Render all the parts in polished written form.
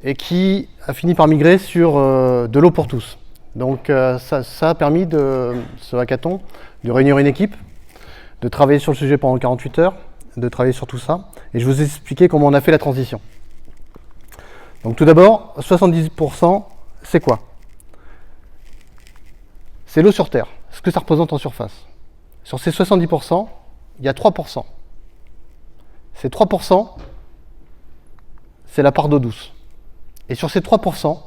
et qui a fini par migrer sur de l'eau pour tous. Donc ça a permis, ce hackathon, de réunir une équipe, de travailler sur le sujet pendant 48 heures, de travailler sur tout ça, et je vais vous expliquer comment on a fait la transition. Donc tout d'abord, 70%, c'est quoi? C'est l'eau sur Terre, ce que ça représente en surface. Sur ces 70%, il y a 3%. Ces 3%, c'est la part d'eau douce. Et sur ces 3%,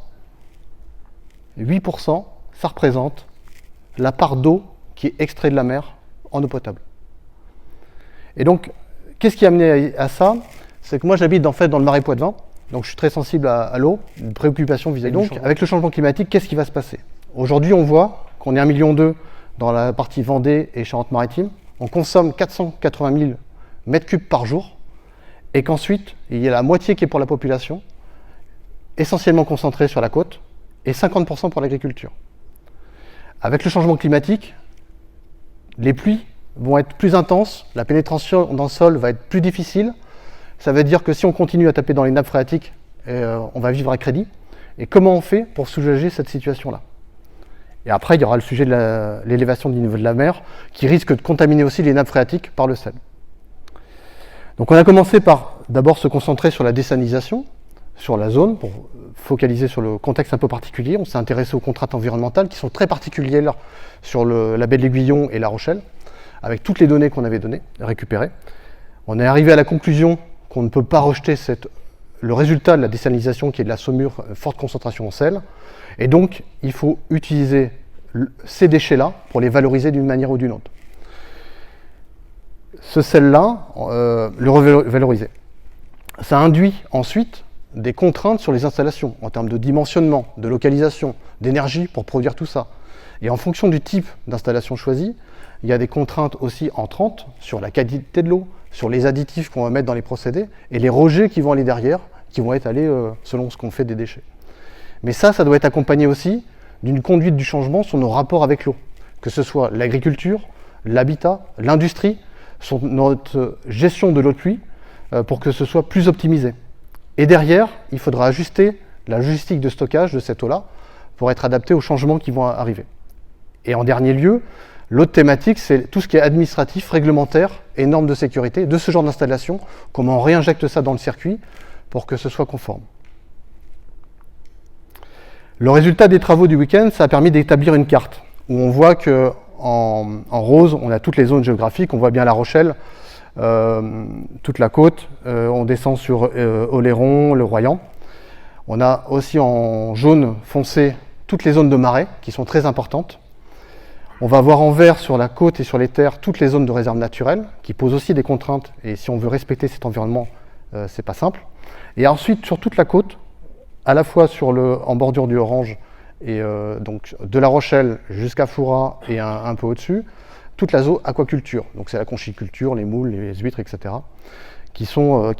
8%, ça représente la part d'eau qui est extraite de la mer en eau potable. Et donc, qu'est-ce qui a amené à ça? C'est que moi, j'habite en fait dans le Marais Poitevin, donc je suis très sensible à l'eau, une préoccupation vis-à-vis. Donc, avec le changement climatique, qu'est-ce qui va se passer? Aujourd'hui, on voit qu'on est 1,2 million dans la partie Vendée et Charente-Maritime. On consomme 480 000 mètres cubes par jour, et qu'ensuite, il y a la moitié qui est pour la population, essentiellement concentrée sur la côte, et 50% pour l'agriculture. Avec le changement climatique, les pluies vont être plus intenses, la pénétration dans le sol va être plus difficile. Ça veut dire que si on continue à taper dans les nappes phréatiques, on va vivre à crédit. Et comment on fait pour soulager cette situation-là? Et après, il y aura le sujet de l'élévation du niveau de la mer, qui risque de contaminer aussi les nappes phréatiques par le sel. Donc on a commencé par d'abord se concentrer sur la désalinisation, sur la zone, pour focaliser sur le contexte un peu particulier. On s'est intéressé aux contraintes environnementales qui sont très particulières sur la baie de l'Aiguillon et La Rochelle, avec toutes les données qu'on avait récupérées. On est arrivé à la conclusion qu'on ne peut pas rejeter le résultat de la désalinisation qui est de la saumure forte concentration en sel. Et donc, il faut utiliser ces déchets-là pour les valoriser d'une manière ou d'une autre. Ce sel-là, le revaloriser. Ça induit ensuite des contraintes sur les installations, en termes de dimensionnement, de localisation, d'énergie pour produire tout ça. Et en fonction du type d'installation choisie, il y a des contraintes aussi entrantes sur la qualité de l'eau, sur les additifs qu'on va mettre dans les procédés, et les rejets qui vont aller derrière, qui vont être allés selon ce qu'on fait des déchets. Mais ça doit être accompagné aussi d'une conduite du changement sur nos rapports avec l'eau, que ce soit l'agriculture, l'habitat, l'industrie, sur notre gestion de l'eau de pluie, pour que ce soit plus optimisé. Et derrière, il faudra ajuster la logistique de stockage de cette eau-là pour être adapté aux changements qui vont arriver. Et en dernier lieu, l'autre thématique, c'est tout ce qui est administratif, réglementaire et normes de sécurité de ce genre d'installation, comment on réinjecte ça dans le circuit pour que ce soit conforme. Le résultat des travaux du week-end, ça a permis d'établir une carte où on voit que en rose, on a toutes les zones géographiques, on voit bien La Rochelle, toute la côte, on descend sur Oléron, le Royan. On a aussi en jaune foncé toutes les zones de marais qui sont très importantes. On va voir en vert sur la côte et sur les terres toutes les zones de réserve naturelle qui posent aussi des contraintes, et si on veut respecter cet environnement, c'est pas simple. Et ensuite sur toute la côte, à la fois en bordure du orange, et donc de La Rochelle jusqu'à Fouras et un peu au-dessus, toute la zone aquaculture, donc c'est la conchiculture, les moules, les huîtres, etc., qui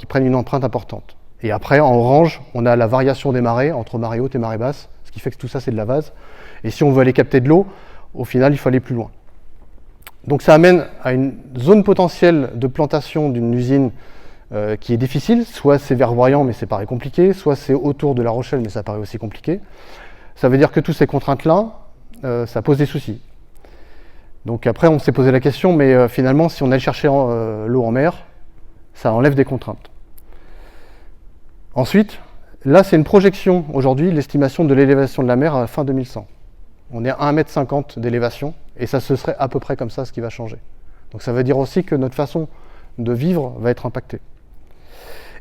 prennent une empreinte importante. Et après, en orange, on a la variation des marées, entre marée haute et marée basse, ce qui fait que tout ça, c'est de la vase. Et si on veut aller capter de l'eau, au final, il faut aller plus loin. Donc ça amène à une zone potentielle de plantation d'une usine qui est difficile, soit c'est vers Royan, mais ça paraît compliqué, soit c'est autour de La Rochelle, mais ça paraît aussi compliqué. Ça veut dire que toutes ces contraintes-là, ça pose des soucis. Donc après, on s'est posé la question, mais finalement, si on allait chercher l'eau en mer, ça enlève des contraintes. Ensuite, là, c'est une projection, aujourd'hui, l'estimation de l'élévation de la mer à fin 2100. On est à 1,50 m d'élévation, et ça se serait à peu près comme ça ce qui va changer. Donc ça veut dire aussi que notre façon de vivre va être impactée.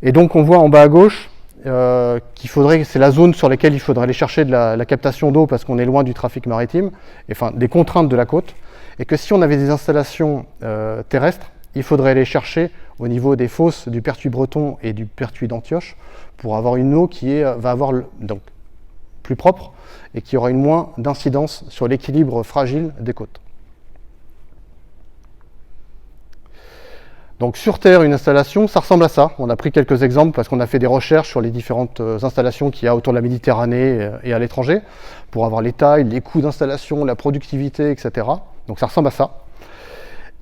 Et donc on voit en bas à gauche c'est la zone sur laquelle il faudrait aller chercher de la captation d'eau parce qu'on est loin du trafic maritime, enfin des contraintes de la côte, et que si on avait des installations terrestres, il faudrait aller chercher au niveau des fosses du Pertuis breton et du Pertuis d'Antioche pour avoir une eau qui va avoir donc plus propre et qui aura une moins d'incidence sur l'équilibre fragile des côtes. Donc sur Terre, une installation, ça ressemble à ça. On a pris quelques exemples parce qu'on a fait des recherches sur les différentes installations qu'il y a autour de la Méditerranée et à l'étranger pour avoir les tailles, les coûts d'installation, la productivité, etc. Donc ça ressemble à ça.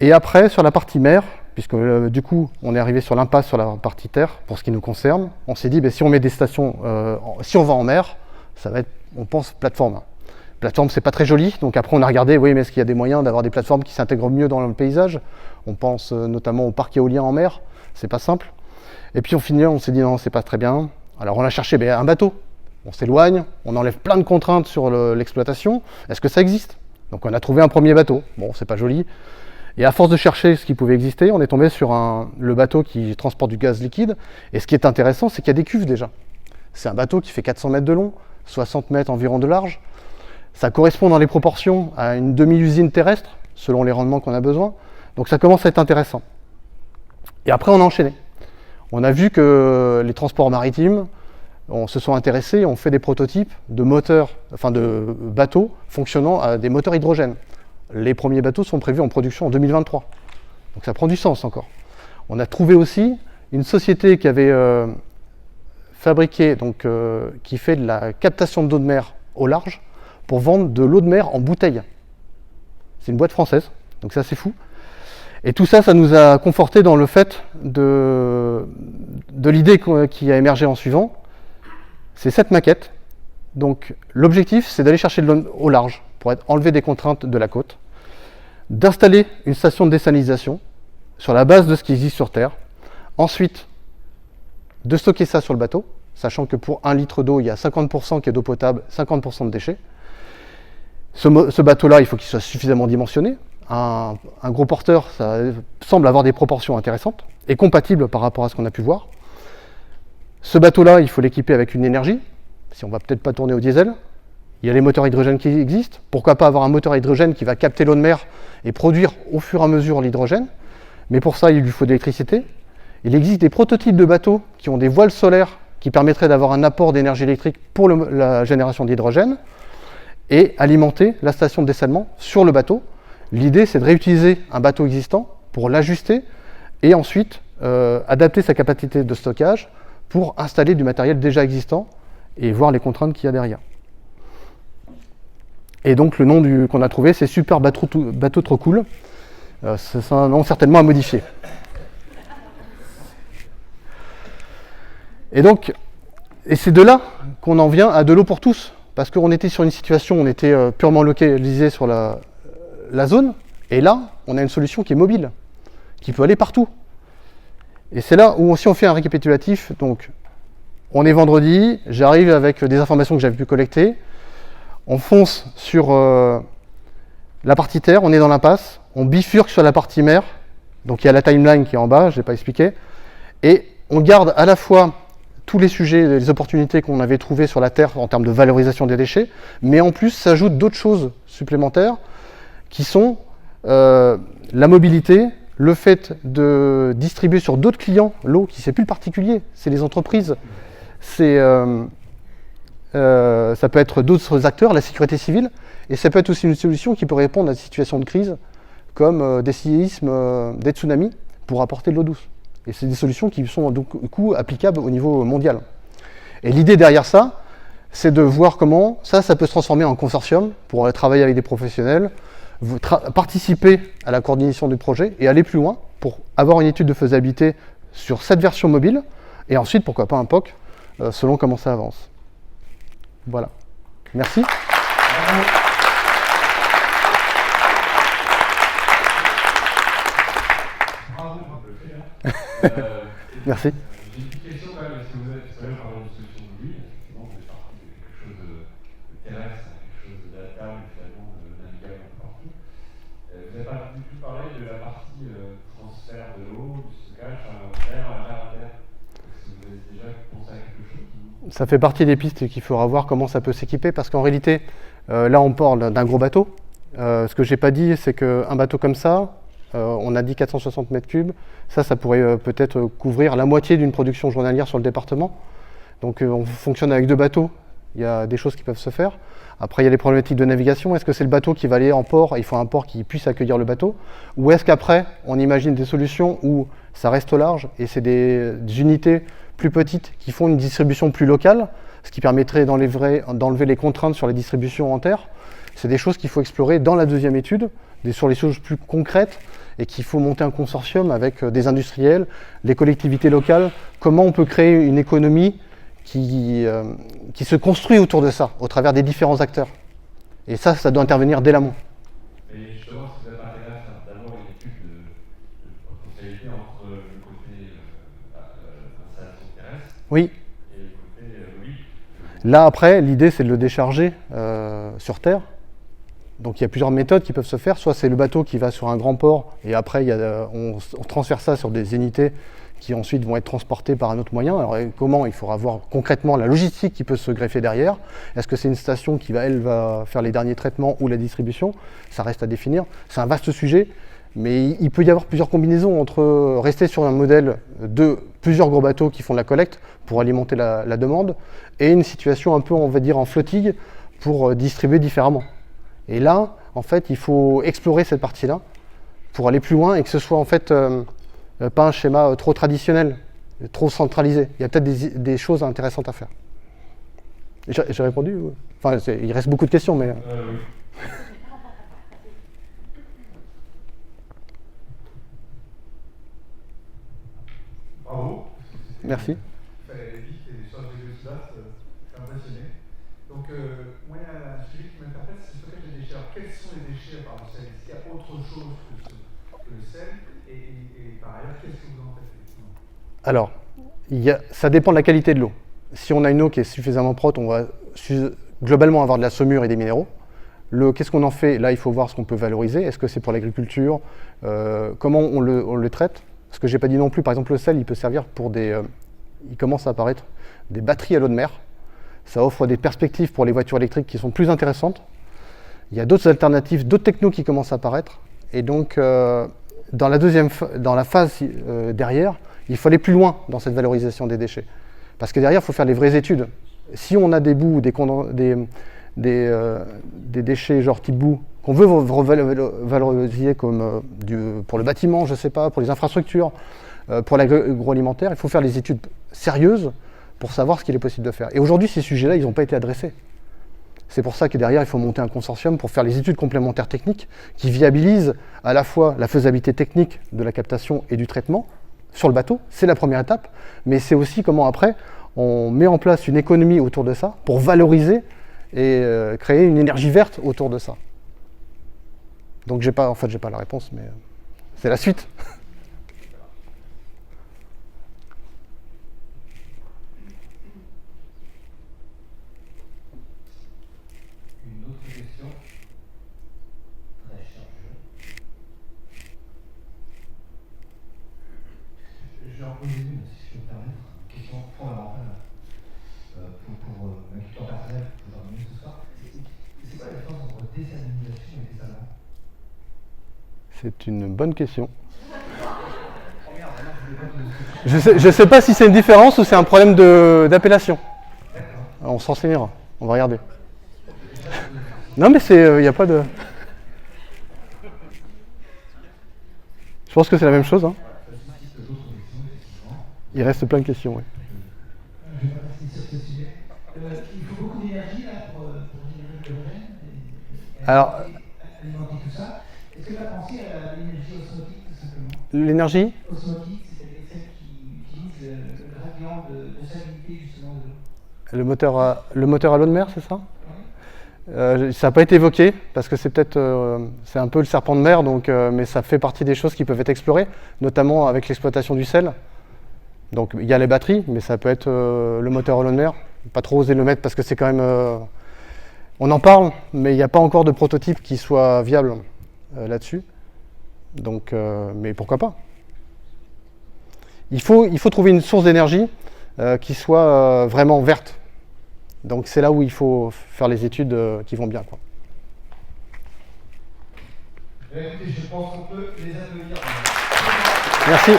Et après, sur la partie mer, puisque du coup, on est arrivé sur l'impasse sur la partie terre, pour ce qui nous concerne. On s'est dit, si on met des stations, si on va en mer, ça va être, on pense, plateforme. Plateforme, c'est pas très joli, donc après on a regardé, oui, mais est-ce qu'il y a des moyens d'avoir des plateformes qui s'intègrent mieux dans le paysage? On pense notamment au parc éolien en mer, c'est pas simple. Et puis on s'est dit, non, c'est pas très bien. Alors on a cherché un bateau. On s'éloigne, on enlève plein de contraintes sur l'exploitation. Est-ce que ça existe? Donc on a trouvé un premier bateau. Bon, c'est pas joli. Et à force de chercher ce qui pouvait exister, on est tombé sur le bateau qui transporte du gaz liquide. Et ce qui est intéressant, c'est qu'il y a des cuves déjà. C'est un bateau qui fait 400 mètres de long, 60 mètres environ de large. Ça correspond dans les proportions à une demi-usine terrestre, selon les rendements qu'on a besoin. Donc ça commence à être intéressant. Et après, on a enchaîné. On a vu que les transports maritimes, on se sont intéressés, on fait des prototypes de moteurs, enfin de bateaux fonctionnant à des moteurs hydrogène. Les premiers bateaux sont prévus en production en 2023. Donc ça prend du sens encore. On a trouvé aussi une société qui avait fabriqué, qui fait de la captation d'eau de mer au large pour vendre de l'eau de mer en bouteille. C'est une boîte française, donc c'est assez fou. Et tout ça, ça nous a conforté dans le fait de l'idée qui a émergé en suivant. C'est cette maquette. Donc l'objectif, c'est d'aller chercher de l'eau au large pour enlever des contraintes de la côte, d'installer une station de désalinisation sur la base de ce qui existe sur Terre, ensuite de stocker ça sur le bateau, sachant que pour 1 litre d'eau, il y a 50% qui est d'eau potable, 50% de déchets. Ce bateau-là, il faut qu'il soit suffisamment dimensionné. Un gros porteur, ça semble avoir des proportions intéressantes et compatibles par rapport à ce qu'on a pu voir. Ce bateau-là, il faut l'équiper avec une énergie, si on ne va peut-être pas tourner au diesel. Il y a les moteurs hydrogène qui existent. Pourquoi pas avoir un moteur hydrogène qui va capter l'eau de mer et produire au fur et à mesure l'hydrogène. Mais pour ça, il lui faut de l'électricité. Il existe des prototypes de bateaux qui ont des voiles solaires qui permettraient d'avoir un apport d'énergie électrique pour la génération d'hydrogène et alimenter la station de dessalement sur le bateau. L'idée, c'est de réutiliser un bateau existant pour l'ajuster et ensuite adapter sa capacité de stockage pour installer du matériel déjà existant et voir les contraintes qu'il y a derrière. Et donc le nom qu'on a trouvé, c'est Super Bateau Trop Cool. C'est un nom certainement à modifier. Et c'est de là qu'on en vient à de l'eau pour tous, parce qu'on était sur une situation, on était purement localisé sur la zone, et là, on a une solution qui est mobile, qui peut aller partout. Et c'est là où, si on fait un récapitulatif, donc on est vendredi, j'arrive avec des informations que j'avais pu collecter, on fonce sur la partie terre, on est dans l'impasse, on bifurque sur la partie mer, donc il y a la timeline qui est en bas, je ne l'ai pas expliqué, et on garde à la fois tous les sujets, les opportunités qu'on avait trouvées sur la Terre en termes de valorisation des déchets, mais en plus s'ajoutent d'autres choses supplémentaires qui sont la mobilité, le fait de distribuer sur d'autres clients l'eau, qui c'est plus le particulier, c'est les entreprises, ça peut être d'autres acteurs, la sécurité civile, et ça peut être aussi une solution qui peut répondre à des situations de crise, comme des séismes, des tsunamis, pour apporter de l'eau douce. Et c'est des solutions qui sont du coup applicables au niveau mondial. Et l'idée derrière ça, c'est de voir comment ça peut se transformer en consortium pour travailler avec des professionnels, participer à la coordination du projet et aller plus loin pour avoir une étude de faisabilité sur cette version mobile et ensuite, pourquoi pas un POC, selon comment ça avance. Voilà. Merci. Merci. J'ai une petite question quand même. Est-ce que vous avez tout à l'heure parlé de solution mobile? Effectivement, vous êtes parti de quelque chose de terrestre à quelque chose d'adaptable, finalement, de navigable un peu partout. Vous n'avez pas du tout parlé de la partie transfert de l'eau, du stockage vers la terre. Est-ce que vous avez déjà pensé à quelque chose? Ça fait partie des pistes qu'il faudra voir comment ça peut s'équiper, parce qu'en réalité, là on parle d'un gros bateau. Ce que j'ai pas dit, c'est qu'un bateau comme ça, on a dit 460 mètres cubes, ça pourrait peut-être couvrir la moitié d'une production journalière sur le département. Donc on fonctionne avec 2 bateaux, il y a des choses qui peuvent se faire. Après il y a les problématiques de navigation, est-ce que c'est le bateau qui va aller en port, il faut un port qui puisse accueillir le bateau, ou est-ce qu'après on imagine des solutions où ça reste au large et c'est des unités plus petites qui font une distribution plus locale, ce qui permettrait d'enlever les contraintes sur les distributions en terre. C'est des choses qu'il faut explorer dans la deuxième étude, sur les choses plus concrètes et qu'il faut monter un consortium avec des industriels, les collectivités locales, comment on peut créer une économie qui se construit autour de ça, au travers des différents acteurs. Et ça doit intervenir dès l'amont. Et justement, si vous avez intérêt à faire d'abord une étude de potentialité entre le côté installation terrestre Oui. et le côté oui. Là, après, l'idée, c'est de le décharger sur Terre. Donc il y a plusieurs méthodes qui peuvent se faire. Soit c'est le bateau qui va sur un grand port et après on transfère ça sur des unités qui ensuite vont être transportées par un autre moyen. Alors comment? Il faudra voir concrètement la logistique qui peut se greffer derrière. Est-ce que c'est une station qui va faire les derniers traitements ou la distribution? Ça reste à définir. C'est un vaste sujet, mais il peut y avoir plusieurs combinaisons entre rester sur un modèle de plusieurs gros bateaux qui font de la collecte pour alimenter la demande et une situation un peu, on va dire, en flottille pour distribuer différemment. Et là, en fait, il faut explorer cette partie-là pour aller plus loin et que ce soit en fait pas un schéma trop traditionnel, trop centralisé. Il y a peut-être des choses intéressantes à faire. J'ai répondu? Enfin, il reste beaucoup de questions, mais... Oui. Bravo. Merci. Il fallait vite et sur les deux dates, je suis impressionné. Donc, moi, il y a un sujet qui m'interpelle, c'est le stockage des déchets. Alors, quels sont les déchets par le sel? Est-ce qu'il y a autre chose que le sel? Et par ailleurs, qu'est-ce que vous en faites? Alors, ça dépend de la qualité de l'eau. Si on a une eau qui est suffisamment propre, on va globalement avoir de la saumure et des minéraux. Qu'est-ce qu'on en fait? Là, il faut voir ce qu'on peut valoriser. Est-ce que c'est pour l'agriculture? Comment on le traite? Ce que je n'ai pas dit non plus, par exemple, le sel, il peut servir pour il commence à apparaître des batteries à l'eau de mer. Ça offre des perspectives pour les voitures électriques qui sont plus intéressantes. Il y a d'autres alternatives, d'autres technos qui commencent à apparaître. Et donc, dans la phase derrière, il faut aller plus loin dans cette valorisation des déchets. Parce que derrière, il faut faire les vraies études. Si on a des bouts, des déchets genre type boue, qu'on veut valoriser comme pour le bâtiment, je ne sais pas, pour les infrastructures, pour l'agroalimentaire, il faut faire les études sérieuses pour savoir ce qu'il est possible de faire. Et aujourd'hui, ces sujets-là, ils n'ont pas été adressés. C'est pour ça que derrière, il faut monter un consortium pour faire les études complémentaires techniques qui viabilisent à la fois la faisabilité technique de la captation et du traitement sur le bateau. C'est la première étape, mais c'est aussi comment après, on met en place une économie autour de ça pour valoriser et créer une énergie verte autour de ça. Donc j'ai pas la réponse, mais c'est la suite. Une autre question? Très chargée. Je vais en poser une, si je peux me permettre. Une question fondamentale pour ma culture personnelle, pour terminer ce soir. C'est quoi la différence entre désalinisation et dessalement? C'est une bonne question. Je ne sais pas si c'est une différence ou c'est un problème d'appellation. On s'en renseignera, on va regarder. Non mais il n'y a pas de... Je pense que c'est la même chose. Hein. Il reste plein de questions, oui. Je vais pas rester sur ce sujet. Il faut beaucoup d'énergie là pour générer de l'hydrogène Alors, alimenter tout ça. Est-ce que tu as pensé à l'énergie osmotique tout simplement? L'énergie? Osmotique, c'est-à-dire celle qui utilise le gradient de salinité justement de l'eau. Le moteur à l'eau de mer, c'est ça? Ça n'a pas été évoqué parce que c'est c'est un peu le serpent de mer, donc, mais ça fait partie des choses qui peuvent être explorées, notamment avec l'exploitation du sel. Donc il y a les batteries, mais ça peut être le moteur à l'eau de mer. Pas trop oser le mettre parce que c'est quand même... on en parle, mais il n'y a pas encore de prototype qui soit viable là-dessus. Donc, mais pourquoi pas? Il faut trouver une source d'énergie qui soit vraiment verte. Donc c'est là où il faut faire les études qui vont bien, quoi. Écoutez, je pense qu'on peut les applaudir. Merci.